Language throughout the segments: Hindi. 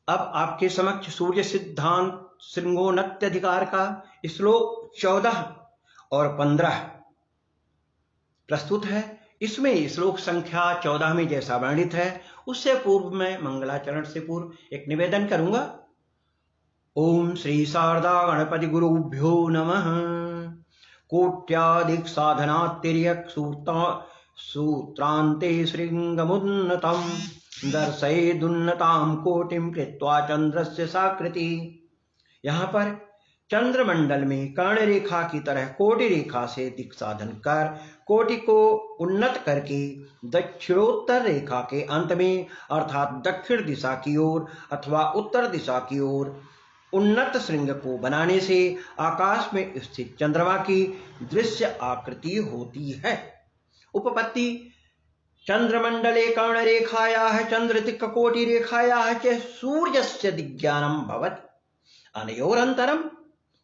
अब आपके समक्ष सूर्य सिद्धांत श्रृंगोन्नत्यधिकार का श्लोक 14 और 15 प्रस्तुत है। इसमें श्लोक संख्या 14 में जैसा वर्णित है उससे पूर्व में मंगलाचरण से पूर्व एक निवेदन करूंगा। ओम श्री शारदा गणपति गुरुभ्यो नमः। कोट्यादिक साधनातिर्यक सूत्रांते श्रृंगमुन्नतम् दर्शयेदुन्नतां कोटिं कृत्वा चंद्रस्य साकृति। यहाँ पर चंद्रमंडल में कर्ण रेखा की तरह कोटि रेखा से दिक् साधन कर कोटि को उन्नत करके दक्षिणोत्तर रेखा के अंत में अर्थात दक्षिण दिशा की ओर अथवा उत्तर दिशा की ओर उन्नत श्रृंग को बनाने से आकाश में स्थित चंद्रमा की दृश्य आकृति होती है। उपपत्ति चंद्रमंडले कर्णरेखायाः चंद्रदिक्कोटिरेखायाः च सूर्यस्य दिग्ज्ञानं भवति। अनयोरन्तरं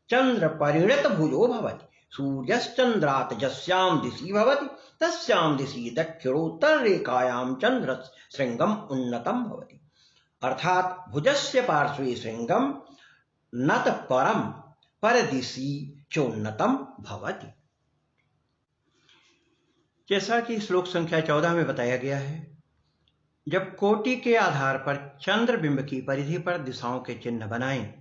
चंद्रपरिणतभुजो भवति। सूर्यश्चन्द्रात् यस्यां दिशि भवति तस्यां दिशि दक्षिणोत्तररेखायां चन्द्रशृङ्गम् उन्नतं भवति। अर्थात भुजस्य पार्श्वे श्रृंगम नत परम परदिशि चोन्नतम भवति। जैसा कि श्लोक संख्या 14 में बताया गया है, जब कोटि के आधार पर चंद्रबिंब की परिधि पर दिशाओं के चिन्ह बनाएं,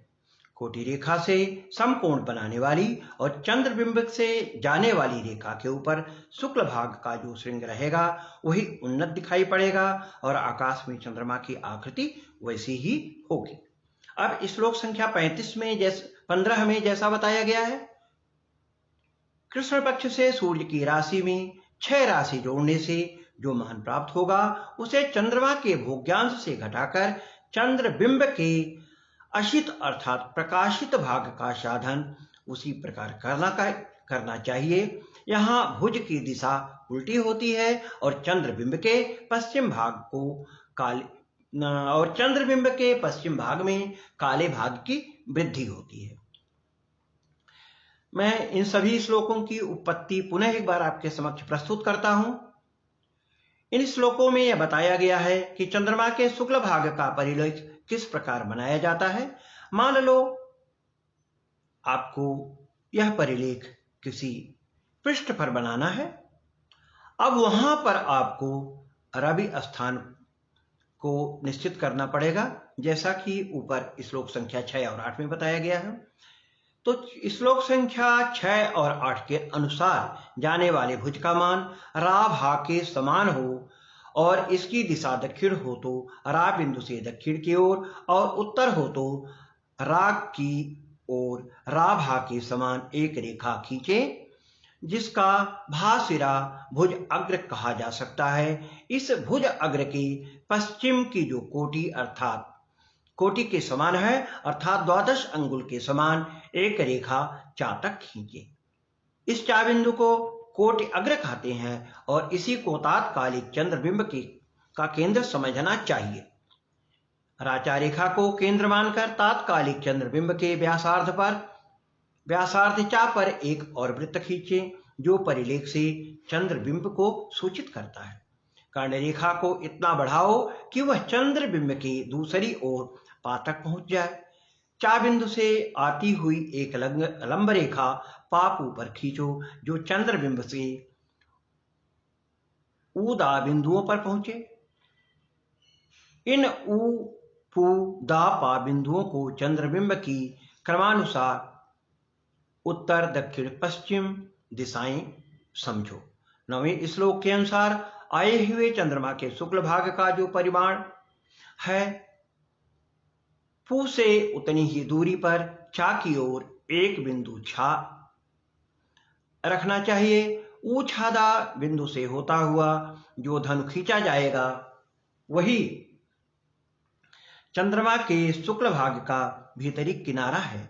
कोटि रेखा से समकोण बनाने वाली और चंद्रबिंब से जाने वाली रेखा के ऊपर शुक्ल भाग का जो श्रृंग रहेगा वही उन्नत दिखाई पड़ेगा और आकाश में चंद्रमा की आकृति वैसी ही होगी। अब श्लोक संख्या 35 में 15 में जैसा बताया गया है, कृष्ण पक्ष से सूर्य की राशि में 6 राशि जोड़ने से जो मान प्राप्त होगा उसे चंद्रमा के भोग्यांश से घटाकर चंद्रबिंब के अशित अर्थात प्रकाशित भाग का साधन उसी प्रकार करना चाहिए। यहाँ भुज की दिशा उल्टी होती है और चंद्रबिंब के पश्चिम भाग में काले भाग की वृद्धि होती है। मैं इन सभी श्लोकों की उत्पत्ति पुनः एक बार आपके समक्ष प्रस्तुत करता हूं। इन श्लोकों में यह बताया गया है कि चंद्रमा के शुक्ल भाग का परिलेख किस प्रकार बनाया जाता है। मान लो आपको यह परिलेख किसी पृष्ठ पर बनाना है। अब वहां पर आपको रवि स्थान को निश्चित करना पड़ेगा, जैसा कि ऊपर श्लोक संख्या 6 और 8 में बताया गया है। तो श्लोक संख्या 6 और 8 के अनुसार जाने वाले भुज का मान रा भाग के समान हो और इसकी दिशा दक्षिण हो तो रा बिंदु से दक्षिण की ओर और उत्तर हो तो रा की ओर रा भाग के समान एक रेखा खींचे, जिसका भासिरा भुज अग्र कहा जा सकता है। इस भुज अग्र के पश्चिम की जो कोटि अर्थात कोटि के समान है अर्थात 12 अंगुल के समान एक रेखा चातक खींचे। इस चाबिंदु को कोटि अग्र कहते हैं और इसी को तात्कालिक चंद्रबिंब का केंद्र समझना चाहिए। राचा रेखा को केंद्र मानकर तात्कालिक चंद्रबिंब के व्यासार्ध चा पर एक और वृत्त खींचे जो परिलेख से चंद्रबिंब को सूचित करता है। कर्ण रेखा को इतना बढ़ाओ कि वह चंद्रबिंब के दूसरी ओर पातक पहुंच जाए। चा बिंदु से आती हुई एक लंब रेखा पाप ऊपर खींचो जो चंद्रबिंब से दा बिंदुओं पर पहुंचे। इन पू दा पा बिंदुओं को चंद्रबिंब की क्रमानुसार उत्तर दक्षिण पश्चिम दिशाएं समझो। 9वें श्लोक के अनुसार आए हुए चंद्रमा के शुक्ल भाग का जो परिमाण है पू से उतनी ही दूरी पर चा की ओर एक बिंदु छा रखना चाहिए। ऊ छादा बिंदु से होता हुआ जो धनु खींचा जाएगा वही चंद्रमा के शुक्ल भाग का भीतरी किनारा है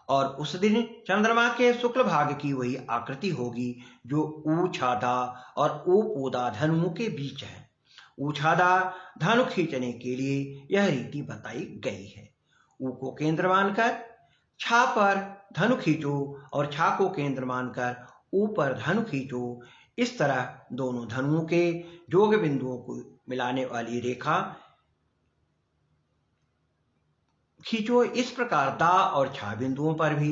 और उस दिन चंद्रमा के शुक्ल भाग की वही आकृति होगी जो ऊ छादा और ऊ पूदा धनुओं के बीच है। ऊ छादा धनु खींचने के लिए यह रीति बताई गई है। ऊ को केंद्र मानकर छा पर धनु खींचो और छा को केंद्र मानकर ऊ पर धनु खींचो। इस तरह दोनों धनुओं के जोग बिंदुओं को मिलाने वाली रेखा खींचो। इस प्रकार दा और छा बिंदुओं पर भी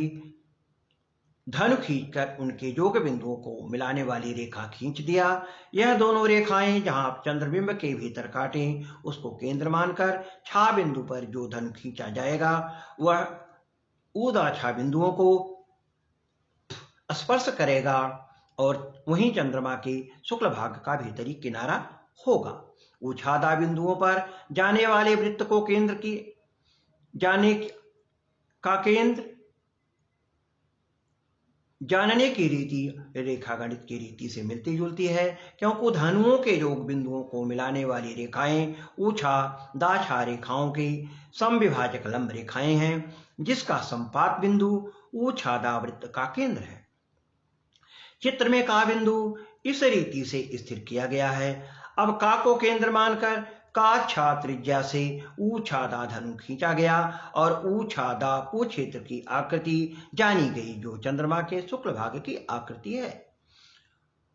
धनु खींचकर उनके योग बिंदुओं को मिलाने वाली रेखा खींच दिया। यह दोनों रेखाएं जहां आप चंद्रबिंब के भीतर काटें उसको केंद्र मानकर छा बिंदु पर जो धनु खींचा जाएगा वह ऊदा छा बिंदुओं को स्पर्श करेगा और वहीं चंद्रमा के शुक्ल भाग का भीतरी किनारा होगा। ऊछादा बिंदुओं पर जाने वाले वृत्त को केंद्र की जाने का केंद्र जानने की रीति रेखागणित की रीति से मिलती जुलती है, क्योंकि धनुओं के योग बिंदुओं को मिलाने वाली रेखाएं ऊछा दाछा रेखाओं की समविभाजक लंब रेखाएं हैं, जिसका संपात बिंदु ऊछादा वृत्त का केंद्र है। चित्र में का बिंदु इस रीति से स्थिर किया गया है। अब का को केंद्र मानकर का छा त्रिज्या से ऊछादा धनु खींचा गया और ऊछादा को क्षेत्र की आकृति जानी गई, जो चंद्रमा के शुक्ल भाग की आकृति है।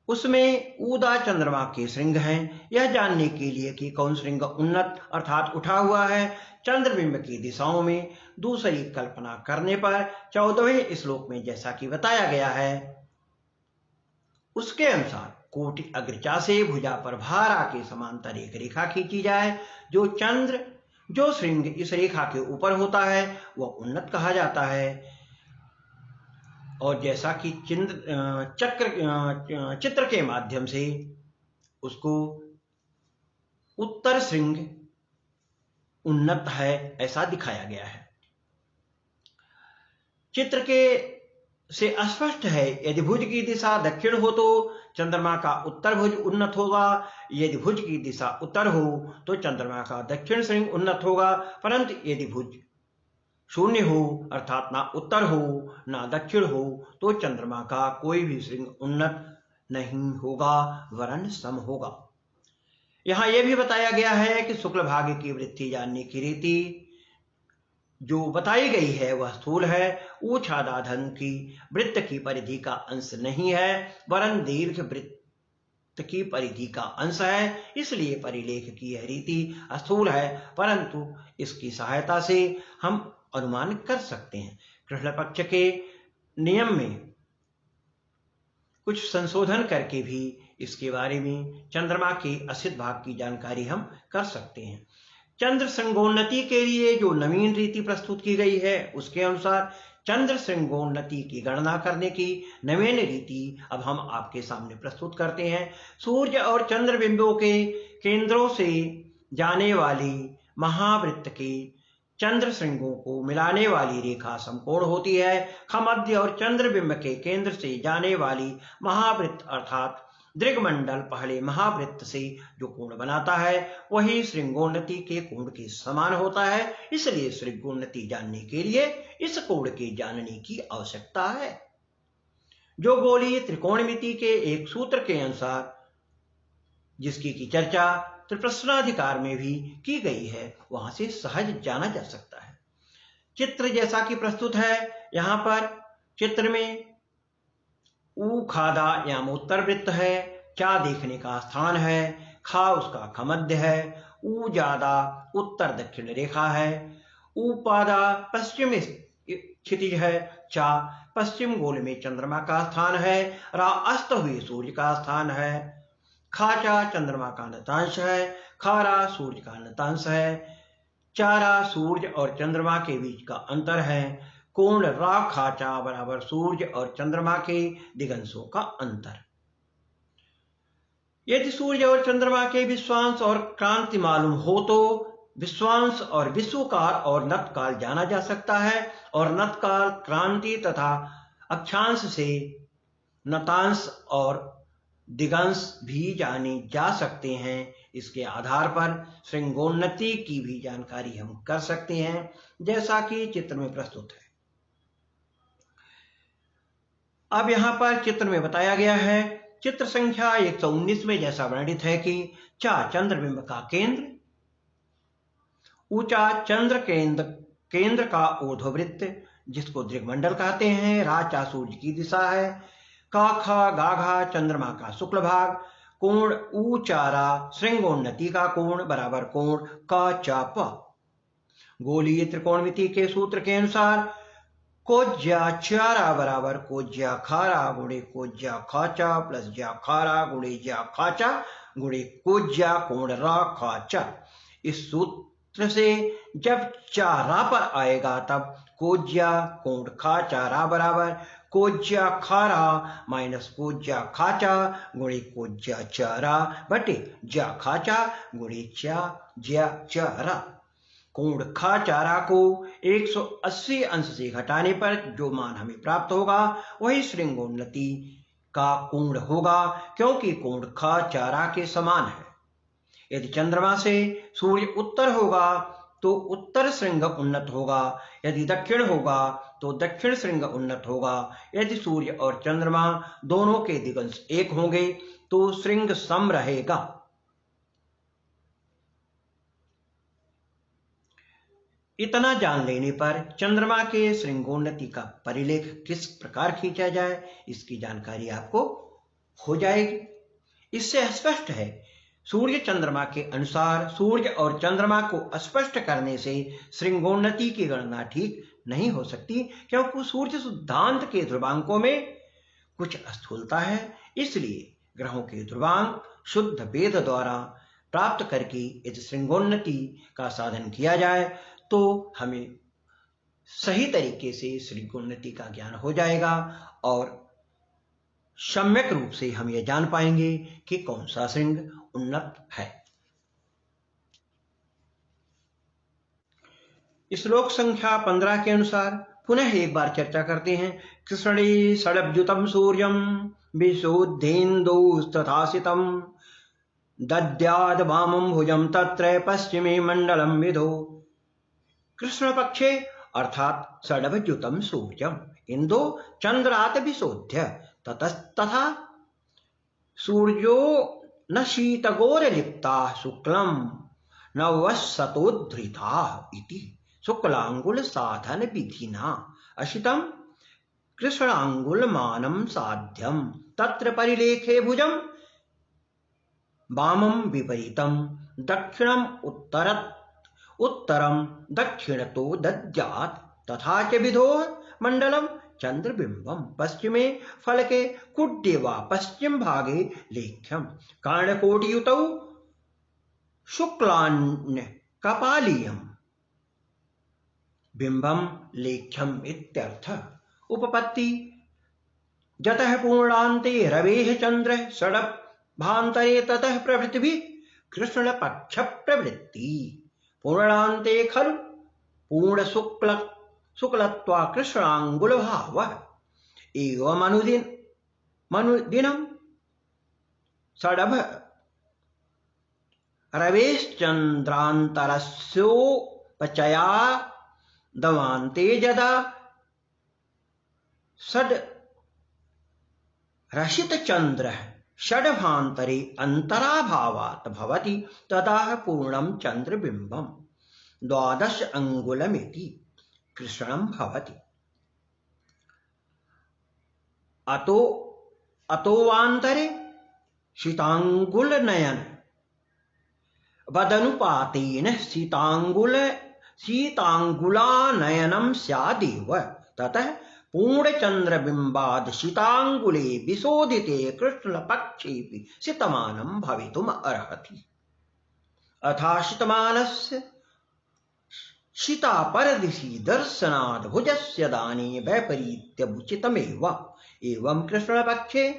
उसमें ऊदा चंद्रमा के श्रृंग हैं। यह जानने के लिए कि कौन श्रृंग उन्नत अर्थात उठा हुआ है, चंद्रबिंब की दिशाओं में दूसरी कल्पना करने पर 14वें श्लोक में जैसा कि बताया गया है उसके अनुसार कोटि अग्रचा से भुजा पर भारा के समांतर एक रेखा खींची जाए। जो श्रृंग इस रेखा के ऊपर होता है वह उन्नत कहा जाता है, और जैसा कि चित्र के माध्यम से उसको उत्तर श्रृंग उन्नत है ऐसा दिखाया गया है। चित्र के से स्पष्ट है, यदि भुज की दिशा दक्षिण हो तो चंद्रमा का उत्तर भुज उन्नत होगा, यदि भुज की दिशा उत्तर हो तो चंद्रमा का दक्षिण श्रृंग उन्नत होगा। परंतु यदि भुज शून्य हो अर्थात ना उत्तर हो ना दक्षिण हो तो चंद्रमा का कोई भी श्रृंग उन्नत नहीं होगा वरन सम होगा। यहां यह भी बताया गया है कि शुक्ल भाग की वृत्ति जानने की रीति जो बताई गई है वह स्थूल है। ऊछादा धनु की वृत्त की परिधि का अंश नहीं है वरन दीर्घ वृत्त की परिधि का अंश है, इसलिए परिलेख की यह रीति स्थूल है, परंतु इसकी सहायता से हम अनुमान कर सकते हैं। कृष्ण पक्ष के नियम में कुछ संशोधन करके भी इसके बारे में चंद्रमा के असित भाग की जानकारी हम कर सकते हैं। चंद्र श्रृंगोन्नति के लिए जो नवीन रीति प्रस्तुत की गई है उसके अनुसार चंद्र श्रृंगोन्नति की गणना करने की नवीन रीति अब हम आपके सामने प्रस्तुत करते हैं। सूर्य और चंद्र बिंबों के केंद्रों से जाने वाली महावृत्त के चंद्र श्रृंगों को मिलाने वाली रेखा समकोण होती है। खमध्य और चंद्रबिंब के केंद्र से जाने वाली महावृत्त अर्थात दृग्मंडल पहले महावृत्त से जो कोण बनाता है वही श्रृंगोन्नति के कोण के समान होता है, इसलिए श्रृंगोन्नति जानने के लिए इस कोण के जानने की आवश्यकता है। जो गोलीय त्रिकोणमिति के एक सूत्र के अनुसार जिसकी की चर्चा त्रिप्रश्नाधिकार में भी की गई है वहां से सहज जाना जा सकता है। चित्र जैसा कि प्रस्तुत है, यहां पर चित्र में ऊ खादा याम उत्तर वृत्त है, चा देखने का स्थान है, खा उसका खमध्य है, ऊ जादा उत्तर दक्षिण रेखा है, ऊ पादा पश्चिम क्षितिज है, चा पश्चिम गोल में चंद्रमा का स्थान है, रा अस्त हुए सूर्य का स्थान है, खाचा चंद्रमा का नतांश है, खारा सूर्य का नतांश है, चारा सूर्य और चंद्रमा के बीच का अंतर है, कोण रा खाचा बराबर सूर्य और चंद्रमा के दिगंशों का अंतर। यदि सूर्य और चंद्रमा के विश्वांश और क्रांति मालूम हो तो विश्वांश और विश्वकाल और नतकाल जाना जा सकता है, और नतकाल क्रांति तथा अक्षांश से नतांश और दिगंश भी जाने जा सकते हैं। इसके आधार पर श्रृंगोन्नति की भी जानकारी हम कर सकते हैं जैसा कि चित्र में प्रस्तुत है। अब यहां पर चित्र में बताया गया है, चित्र संख्या 119 में जैसा वर्णित है कि चा चंद्रबिंब का केंद्र, ऊंचा चंद्र केंद्र का ऊर्ध्ववृत्त जिसको दृग्मंडल कहते हैं, राचा सूर्य की दिशा है, काखा गाघा चंद्रमा का शुक्ल भाग, कोण ऊचारा श्रृंगोन्नति का कोण बराबर कोण का चापा, गोलीय त्रिकोणमिति के सूत्र के अनुसार कोज्या चारा बराबर कोज्या खारा गुणे कोज्या खाचा प्लस ज्या खारा गुणे ज्या खाचा गुणे कोज्या कोण रा खाचा। इस सूत्र से जब चारा पर आएगा तब कोज्या कोण खाचा रा बराबर कोज्या खारा माइनस कोज्या खाचा गुणे कोज्या चारा बटे ज्या खाचा गुणे ज्या चारा। कोण खाचारा को 180 अंश से घटाने पर जो मान हमें प्राप्त होगा वही श्रृंगोन्नति का कोण होगा, क्योंकि कोण खाचारा के समान है। यदि चंद्रमा से सूर्य उत्तर होगा तो उत्तर श्रृंग उन्नत होगा, यदि दक्षिण होगा तो दक्षिण श्रृंग उन्नत होगा। यदि सूर्य और चंद्रमा दोनों के दिगंश एक होंगे तो श्रृंग सम रहेगा। इतना जान लेने पर चंद्रमा के श्रृंगोन्नति का परिलेख किस प्रकार खींचा जाए इसकी जानकारी आपको हो जाएगी। इससे स्पष्ट है सूर्य चंद्रमा के अनुसार सूर्य और चंद्रमा को स्पष्ट करने से श्रृंगोन्नति की गणना ठीक नहीं हो सकती, क्योंकि सूर्य सिद्धांत के ध्रुवांकों में कुछ स्थूलता है। इसलिए ग्रहों के ध्रुवांक शुद्ध वेद द्वारा प्राप्त करके यदि श्रृंगोन्नति का साधन किया जाए तो हमें सही तरीके से श्रृंगोन्नति का ज्ञान हो जाएगा और सम्यक रूप से हम यह जान पाएंगे कि कौन सा श्रृंग उन्नत है। श्लोक संख्या 15 के अनुसार पुनः एक बार चर्चा करते हैं। कृष्णे षडभ्युतम सूर्यम विशुद्धेन्दुस्तथासितम दद्याद वामं भुजं तत्र पश्चिमे मंडलम विदो। कृष्ण पक्षे अर्थात षडभ्युतम सूर्यम इंदो चंद्रात विशोध्य ततस्तथा सूर्यो न शीतगोरलिप्ता शुक्लम नवशतोद्धृता इति शुक्लांगुल साधन विधिना अशितम कृष्णांगुलमानं साध्यम तत्र परिलेखे भुजम वामं विपरीतम दक्षिणम उत्तरम दक्षिणतो दद्यात् तथा च विधो मंडलम चंद्रबिंबम पश्चिमे फलके कुड्ये वा पश्चिम भागे लेख्यम कर्णकोटियुतौ शुक्लान्य कपालीयम बिंबम लेख्यम इत्यर्थ। उपपत्ति जतः पूर्णान्ते रवेः चंद्र षडभान्तरे ततः प्रभृति कृष्ण पक्ष प्रवृत्ति पूर्णान्ते खलु पूर्ण शुक्लत्वा कृष्णांगुल भाव एवं मनुदिनम षडभ रवेश्चंद्रांतरस्योपचया दवान्ते यदा षड रशित चंद्र षडभान्तरे अंतराभावात् भवति तदा पूर्णं चंद्रबिंबम 12 अंगुलमिति कृष्णं भवति। अतोवान्तरे शीतांगुलनयन वदनुपातेन शीतांगुलानयनं स्यादेव ततः पूर्णचंद्रबिंबाद शीतांगुले विशोधिते कृष्णपक्षेऽपि शीतमानं भवितुम् अर्हति। अथाशितमानस्य शीतापरदिशि दर्शनाद् भुजस्य दाने वैपरीत्यमुचितमेव। एवं कृष्णपक्षे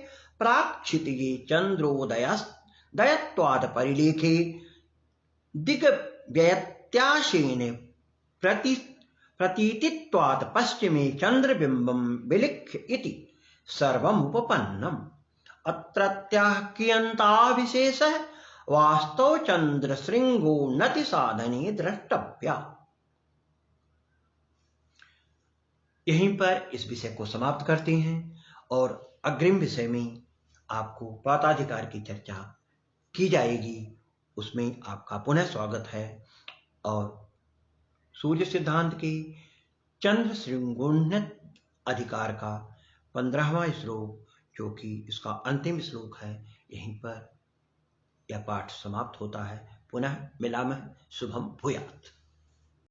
प्राक्क्षितिये चंद्रोदयत्वाद् परिलेखे दिग्व्यत्यासेन प्रतीतित्वात् पश्चिमे चंद्रबिंबं विलिख्य इति सर्वमुपपन्नम्। अत्रत्याः कियन्ता विशेषः वास्तव चंद्र श्रृंगोन्नति साधने द्रष्टव्या। यहीं पर इस विषय को समाप्त करते हैं और अग्रिम विषय में आपको प्राताधिकार की चर्चा की जाएगी, उसमें आपका पुनः स्वागत है। और सूर्य सिद्धांत के चंद्र श्रृंगोन्नत अधिकार का 15वां श्लोक, जो कि इसका अंतिम श्लोक है, यहीं पर यह पाठ समाप्त होता है। पुनः मिलामः। शुभम भूयात्।